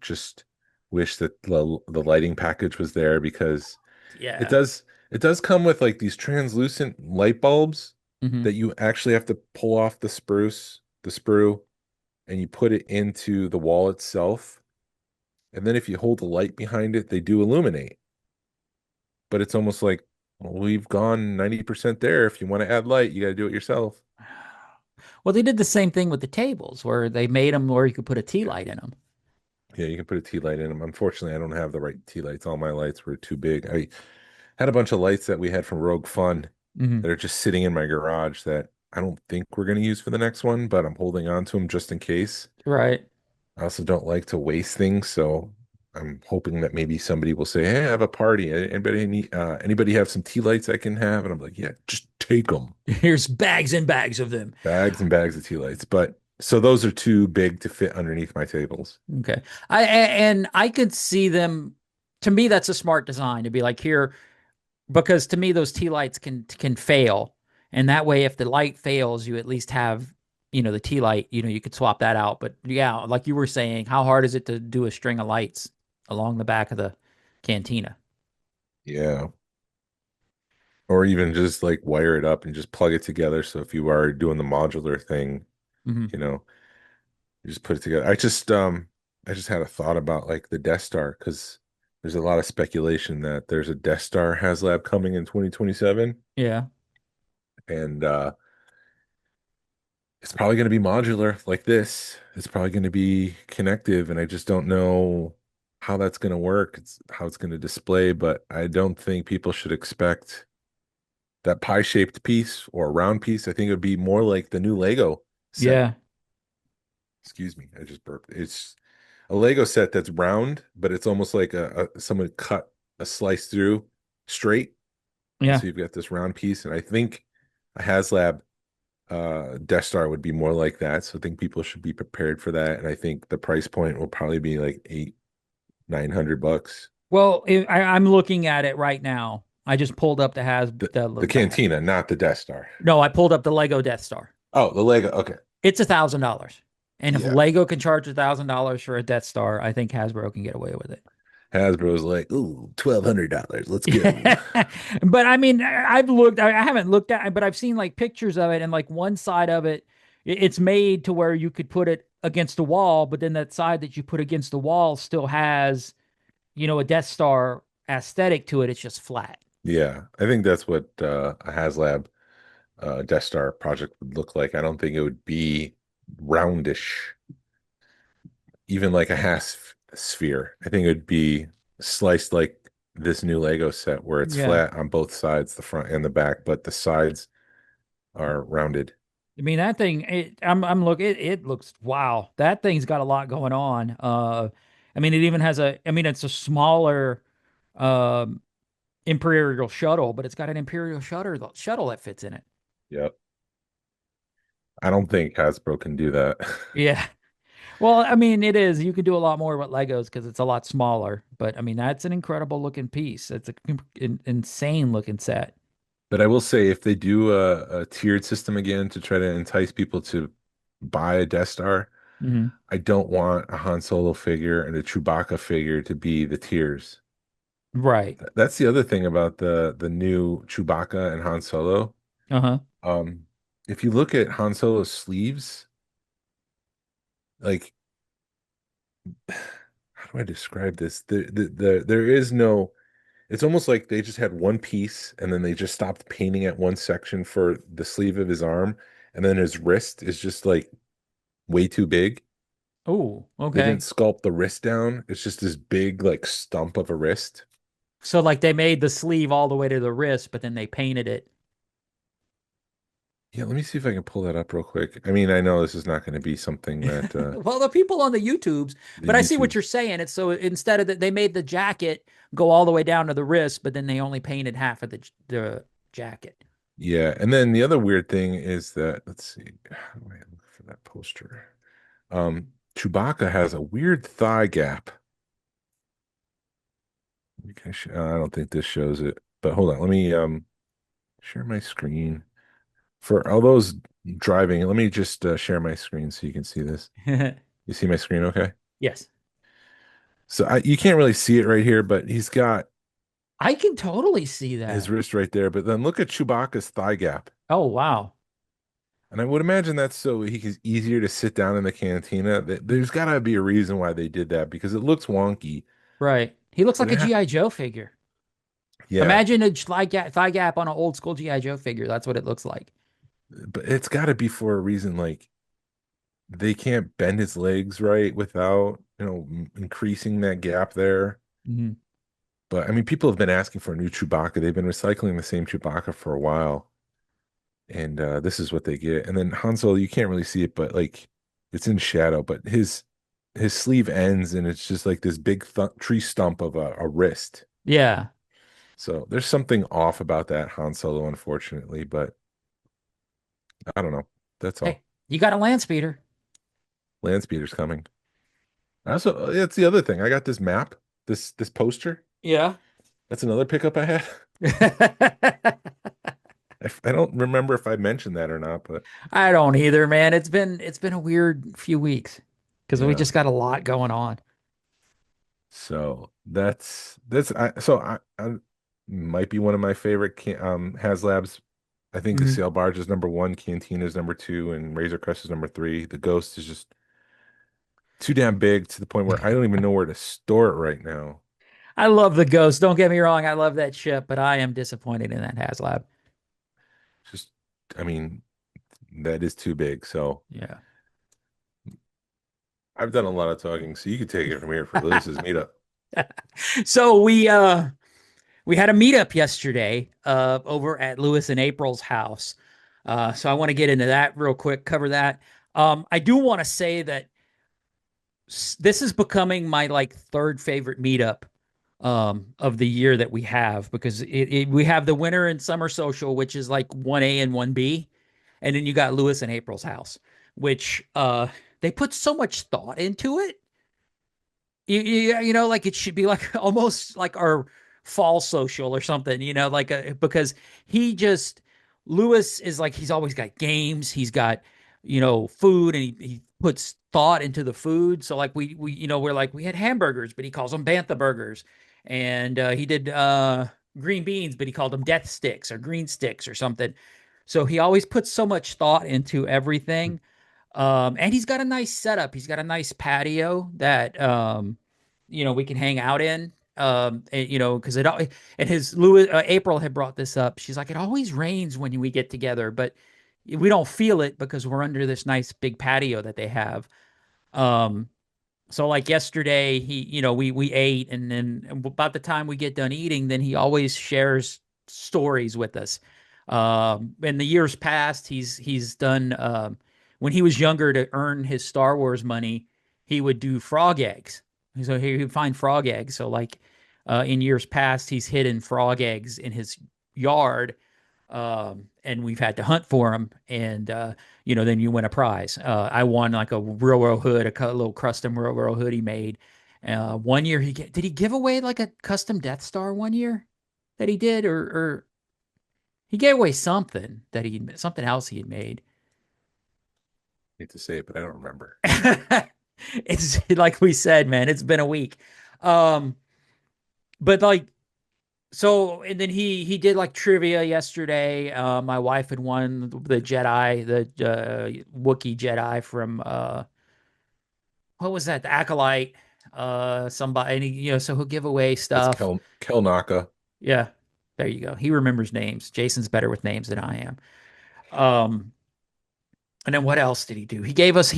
Just wish that the lighting package was there because it Yeah. does it does come with like these translucent light bulbs Hmm. that you actually have to pull off the sprue, and you put it into the wall itself. And then if you hold the light behind it, they do illuminate. But it's almost like, well, we've gone 90% there. If you want to add light, you got to do it yourself. Well, they did the same thing with the tables where they made them where you could put a tea light in them. Yeah, you can put a tea light in them. Unfortunately, I don't have the right tea lights. All my lights were too big. I had a bunch of lights that we had from Rogue Fun Hmm. that are just sitting in my garage that I don't think we're going to use for the next one, but I'm holding on to them just in case. Right. I also don't like to waste things, so I'm hoping that maybe somebody will say, "Hey, I have a party. Anybody have some tea lights I can have?" And I'm like, "Yeah, just take them." Here's bags and bags of them. Bags and bags of tea lights. But so those are too big to fit underneath my tables. Okay. And I could see them. To me, that's a smart design to be like here, because to me those tea lights can fail, and that way if the light fails, you at least have the tea light. You could swap that out. But yeah, like you were saying, how hard is it to do a string of lights along the back of the cantina? Yeah. Or even just like wire it up and just plug it together. So if you are doing the modular thing, Hmm. you know, you just put it together. I just had a thought about like the Death Star because there's a lot of speculation that there's a Death Star HasLab coming in 2027. Yeah. And it's probably going to be modular like this. It's probably going to be connective, and I just don't know how that's going to work. It's how it's going to display, but I don't think people should expect that pie-shaped piece or a round piece. I think it would be more like the new Lego set. Yeah. Excuse me, I just burped. It's a Lego set that's round, but it's almost like someone cut a slice through straight, and Yeah. so you've got this round piece. And I think a HasLab Death Star would be more like that. So I think people should be prepared for that. And I think the price point will probably be like 900 bucks. Well, I'm looking at it right now. I just pulled up The Cantina, not the Death Star. no, I pulled up the Lego Death Star. Oh, the Lego. Okay. It's $1,000. And if Yeah. Lego can charge $1,000 for a Death Star, I think Hasbro can get away with it. Hasbro's like, ooh, $1,200. Let's go. But I mean, I've looked, I haven't looked at it, but I've seen like pictures of it, and like one side of it, it's made to where you could put it against the wall, but then that side that you put against the wall still has, a Death Star aesthetic to it. It's just flat. Yeah. I think that's what a HasLab Death Star project would look like. I don't think it would be roundish, even like a Has sphere. I think it would be sliced like this new Lego set where it's Yeah. flat on both sides, the front and the back, but the sides are rounded. I mean, that thing, I'm looking, it looks, wow, that thing's got a lot going on. I mean, it even has I mean, it's a smaller, um, Imperial shuttle, but it's got an Imperial shuttle that fits in it. Yep. I don't think Hasbro can do that. Yeah. Well, I mean, it is. You can do a lot more with Legos because it's a lot smaller. But I mean, that's an incredible looking piece. It's insane looking set. But I will say, if they do a tiered system again to try to entice people to buy a Death Star, Hmm. I don't want a Han Solo figure and a Chewbacca figure to be the tiers. Right. That's the other thing about the new Chewbacca and Han Solo. Uh-huh. Um, if you look at Han Solo's sleeves, like how do I describe this? There is no. It's almost like they just had one piece and then they just stopped painting at one section for the sleeve of his arm, and then his wrist is just like way too big. Oh, They didn't okay. sculpt the wrist down. It's just this big like stump of a wrist. So like they made the sleeve all the way to the wrist, but then they painted it. Yeah, let me see if I can pull that up real quick. I mean, I know this is not going to be something that Well, the people on the YouTubes, the but I see what YouTube. you're saying. It's so instead of that, they made the jacket go all the way down to the wrist, but then they only painted half of the jacket. Yeah, and then the other weird thing is that let's see, how do I look for that poster? Chewbacca has a weird thigh gap. I don't think this shows it, but hold on. Let me share my screen for all those driving. Let me just share my screen so you can see this. You see my screen, okay? Yes. So you can't really see it right here, but he's got I can totally see his that. wrist right there. But then look at Chewbacca's thigh gap. Oh, wow. And I would imagine that's so he's easier to sit down in the cantina. There's got to be a reason why they did that because it looks wonky. Right. He looks But like a G.I. Joe figure. yeah, Imagine a thigh gap on an old school G.I. Joe figure. That's what it looks like. but it's got to be for a reason. Like they can't bend his legs right without, increasing that gap there. Mhm. But I mean, people have been asking for a new Chewbacca. They've been recycling the same Chewbacca for a while, and this is what they get. And then Han Solo, you can't really see it, but like it's in shadow. But his sleeve ends, and it's just like this big tree stump of a wrist. Yeah. So there's something off about that Han Solo, unfortunately. But I don't know. That's Hey, all. you got a land speeder. Land speeder's coming. Also, that's the other thing. I got this map, this poster. Yeah. That's another pickup I had. I don't remember if I mentioned that or not, but I don't either, man. It's been a weird few weeks because we yeah. just got a lot going on. So that's I might be one of my favorite HasLabs. I think the Mhm. Sail Barge is number one, Cantina is number two, and Razor Crest is number three. The Ghost is just too damn big to the point where I don't even know where to store it right now. I love the Ghost. Don't get me wrong. I love that ship, but I am disappointed in that HasLab. Just, I mean, that is too big. So Yeah. I've done a lot of talking, so you can take it from here for Lewis's meetup. So we had a meetup yesterday over at Lewis and April's house. So I want to get into that real quick, cover that. I do want to say that this is becoming my like third favorite meetup of the year that we have because we have the winter and summer social, which is like 1A and 1B, and then you got Lewis and April's house, which they put so much thought into it. Like it should be like almost like our fall social or something, because he just Lewis is like he's always got games, he's got food, and he puts thought into the food. So like we're like we had hamburgers, but he calls them bantha burgers, and he did green beans, but he called them death sticks or green sticks or something. So he always puts so much thought into everything. And he's got a nice setup. He's got a nice patio that we can hang out in. Because and his Louis April had brought this up. She's like, it always rains when we get together, but we don't feel it because we're under this nice big patio that they have. Um, so like yesterday, we ate, and then about the time we get done eating, then he always shares stories with us. In the years past, he's done when he was younger to earn his Star Wars money, he would do frog eggs. So he would find frog eggs. So like in years past, he's hidden frog eggs in his yard, and we've had to hunt for them. And then you win a prize. I won like a railroad hood, a little custom railroad hood he made. One year did he give away like a custom Death Star one year that he did, or he gave away something else he had made. Hate to say it, but I don't remember. It's like we said, man, it's been a week. Um, but like so, and then he did like trivia yesterday. My wife had won the Jedi, the Wookiee Jedi from what was that? The Acolyte. Somebody, and so he'll give away That's stuff. Kel Naka. Yeah, there you go. He remembers names. Jason's better with names than I am. Um, and then what else did he do? He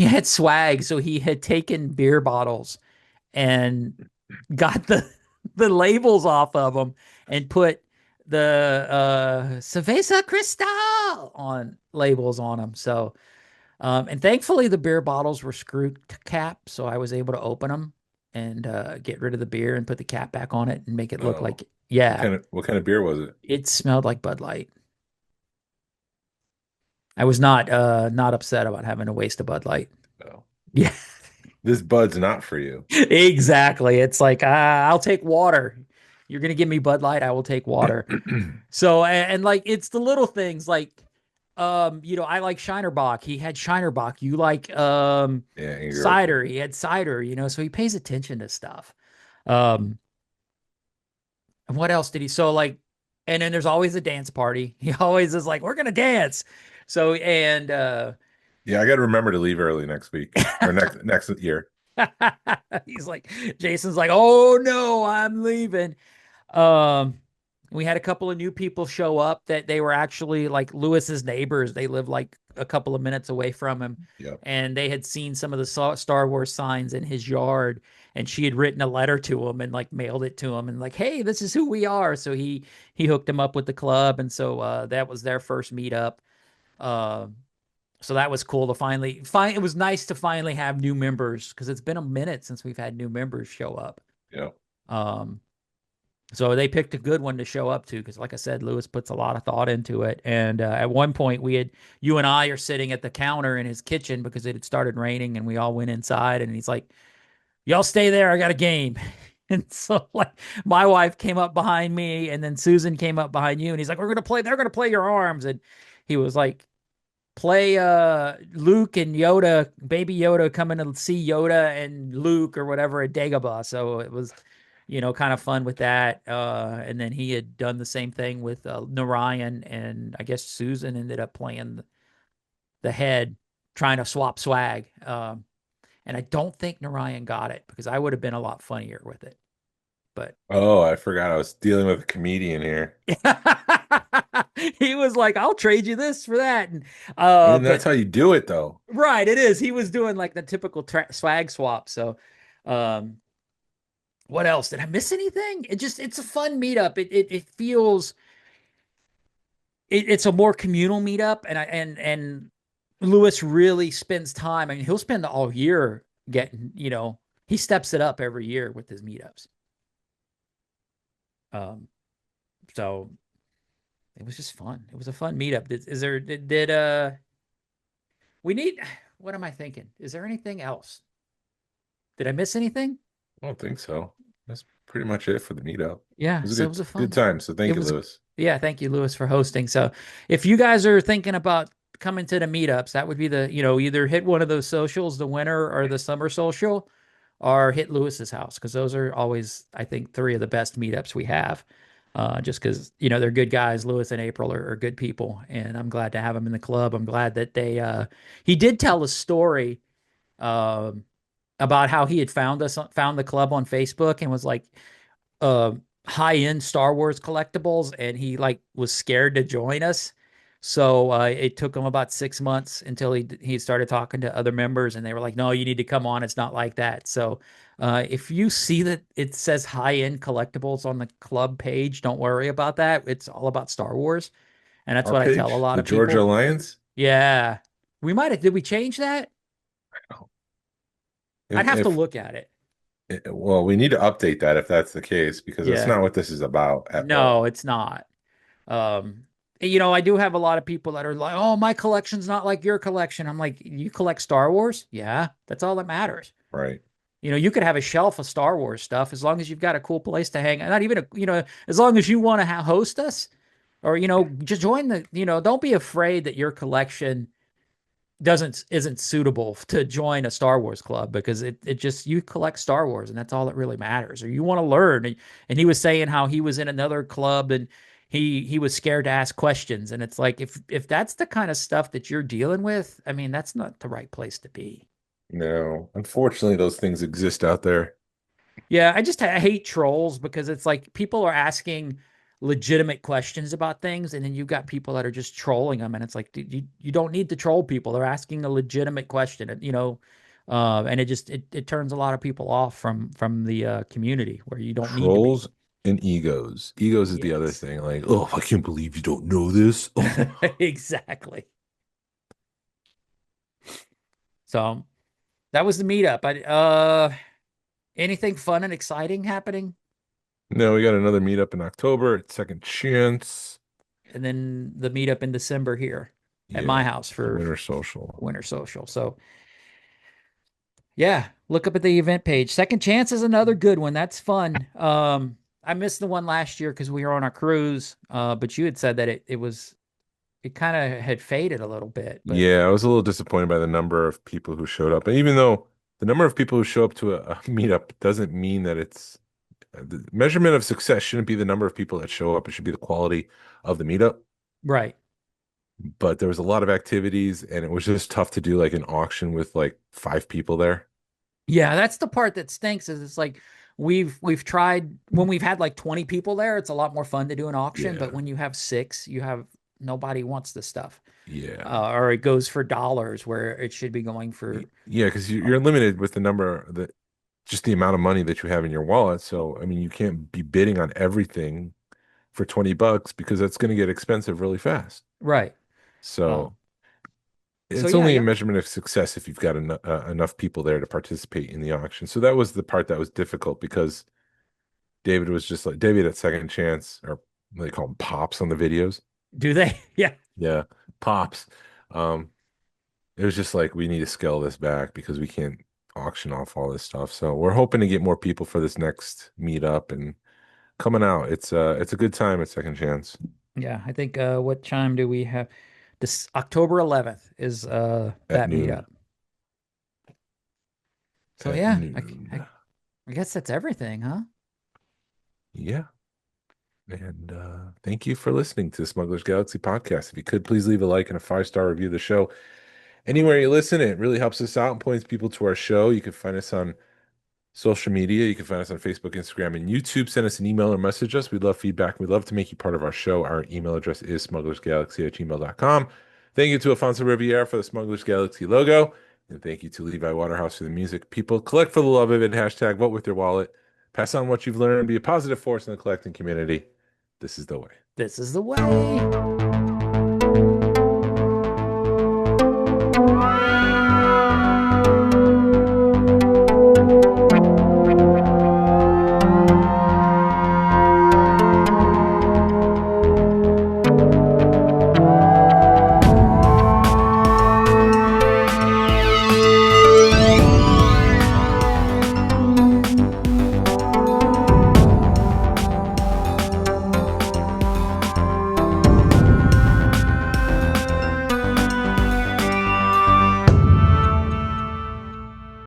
had swag, so he had taken beer bottles and got the labels off of them and put the Cerveza Cristal on labels on them. So and thankfully the beer bottles were screw cap, so I was able to open them and get rid of the beer and put the cap back on it and make it look Oh, like yeah, what kind of beer was it? it smelled like Bud Light. I was not upset about having to waste a Bud Light. Oh, Yeah. this Bud's not for you. Exactly. It's like I'll take water. You're gonna give me Bud Light, I will take water. So and like it's the little things like I like Shinerbach. He had Shinerbach. You like Yeah, Ingrid. cider. He had cider, so he pays attention to stuff. Um and what else did he so like and then there's always a dance party. He always is like, we're gonna dance. So and Yeah, I got to remember to leave early next week or next year. he's like Jason's like, oh no, I'm leaving. Um, we had a couple of new people show up that they were actually like Lewis's neighbors. They live like a couple of minutes away from him, Yep. and they had seen some of the Star Wars signs in his yard, and she had written a letter to him and like mailed it to him and like, hey, this is who we are. So he hooked him up with the club, and so that was their first meetup. Uh, so that was cool to finally find. It was nice to finally have new members because it's been a minute since we've had new members show up. Yep. Um, so they picked a good one to show up to because, like I said, Lewis puts a lot of thought into it. And at one point, you and I are sitting at the counter in his kitchen because it had started raining, and we all went inside. And he's like, "Y'all stay there. I got a game." And so, like, my wife came up behind me, and then Susan came up behind you, and he's like, "We're gonna play. They're gonna play your arms." And he was like, play Luke and Yoda, baby Yoda coming to see Yoda and Luke or whatever at Dagobah. So it was, kind of fun with that. And then he had done the same thing with Narayan, and I guess Susan ended up playing the head, trying to swap swag. And I don't think Narayan got it because I would have been a lot funnier with it. But Oh, I forgot I was dealing with a comedian here. he was like, "I'll trade you this for that," and I mean, that's but how you do it, though. right, it is. He was doing like the typical swag swap. So, um, what else? Did I miss anything? It's a fun meetup. It feels it's a more communal meetup, and Lewis really spends time. I mean, he'll spend all year getting, he steps it up every year with his meetups. Um, so it was just fun. It was a fun meetup. Is there did we need what am I thinking? Is there anything else? Did I miss anything? I don't think so. That's pretty much it for the meetup. It Yeah, was a so it was a good fun. time. So It thank you, was Lewis. yeah, thank you, Lewis, for hosting. So if you guys are thinking about coming to the meetups, that would be either hit one of those socials, the winter or the summer social, or hit Lewis's house, because those are always, I think, three of the best meetups we have. Just because, they're good guys. Lewis and April are good people, and I'm glad to have them in the club. I'm glad that he did tell a story um, about how he had found the club on Facebook and was like, uh high-end Star Wars collectibles, and he like was scared to join us. So it took him about 6 months until he started talking to other members, and they were like, "No, you need to come on. It's not like that." So if you see that it says high-end collectibles on the club page, don't worry about that. It's all about Star Wars, and that's Our what I tell a page, lot the of Georgia people. Alliance. Yeah, we might have. Did we change that? I'd have to If look at it. well, we need to update that if that's the case, because that's Yeah. not what this is about at No, all. it's not. Um, I do have a lot of people that are like, "Oh, my collection's not like your collection." I'm like, "You collect Star Wars? Yeah, that's all that matters." Right. You could have a shelf of Star Wars stuff as long as you've got a cool place to hang. Not even as long as you want to host us, or just join the. Don't be afraid that your collection isn't suitable to join a Star Wars club, because it just, you collect Star Wars and that's all that really matters, or you want to learn. And he was saying how he was in another club and he was scared to ask questions, and it's like, if that's the kind of stuff that you're dealing with, I mean, that's not the right place to be. No, unfortunately, those things exist out there. Yeah, I hate trolls, because it's like people are asking legitimate questions about things, and then you've got people that are just trolling them, and it's like, dude, you don't need to troll people. They're asking a legitimate question, and it turns a lot of people off from the community where you don't need to be. Trolls and egos. Egos is the other Yes, thing. Like, oh, I can't believe you don't know this. Oh. exactly. So that was the meetup. Anything fun and exciting happening? No, we got another meetup in October at Second Chance. And then the meetup in December here at my Yeah, house the for Winter Social. Winter Social. So yeah, look up at the event page. Second Chance is another good one. That's fun. I missed the one last year because we were on our cruise. But you had said that it kind of had faded a little bit. But Yeah, I was a little disappointed by the number of people who showed up. And even though the number of people who show up to a meetup doesn't mean that it's the measurement of success shouldn't be the number of people that show up. It should be the quality of the meetup. right. But there was a lot of activities, and it was just tough to do like an auction with like 5 people there. Yeah, that's the part that stinks is it's like we've tried when we've had like 20 people there, it's a lot more fun to do an auction, but Yeah, when you have six, you have nobody wants this stuff. yeah, Or it goes for dollars where it should be going for yeah. Because you're limited with the number that just the amount of money that you have in your wallet. So I mean, you can't be bidding on everything for $20 because that's going to get expensive really fast. right. So Um, so it's yeah, only a yeah. measurement of success if you've got enough people there to participate in the auction. So that was the part that was difficult because David was just like David at Second Chance, or they call them pops on the videos. Do they? Yeah. Yeah, pops. Um, it was just like we need to scale this back because we can't auction off all this stuff. So we're hoping to get more people for this next meetup and coming out. It's a good time at Second Chance Yeah, I think what time do we have? This October 11th is at that noon. meetup. So At yeah, noon. I guess that's everything, huh? Yeah. And thank you for listening to the Smugglers Galaxy podcast. If you could, please leave a like and a 5-star review of the show. Anywhere you listen, it really helps us out and points people to our show. You can find us on social media. You can find us on Facebook, Instagram, and YouTube. Send us an email or message us. We'd love feedback. We'd love to make you part of our show. Our email address is smugglersgalaxy@gmail.com. Thank you to Afonso Riviera for the Smugglers Galaxy logo. And thank you to Levi Waterhouse for the music. People, collect for the love of it. Hashtag vote with your wallet. Pass on what you've learned. Be a positive force in the collecting community. This is the way. This is the way.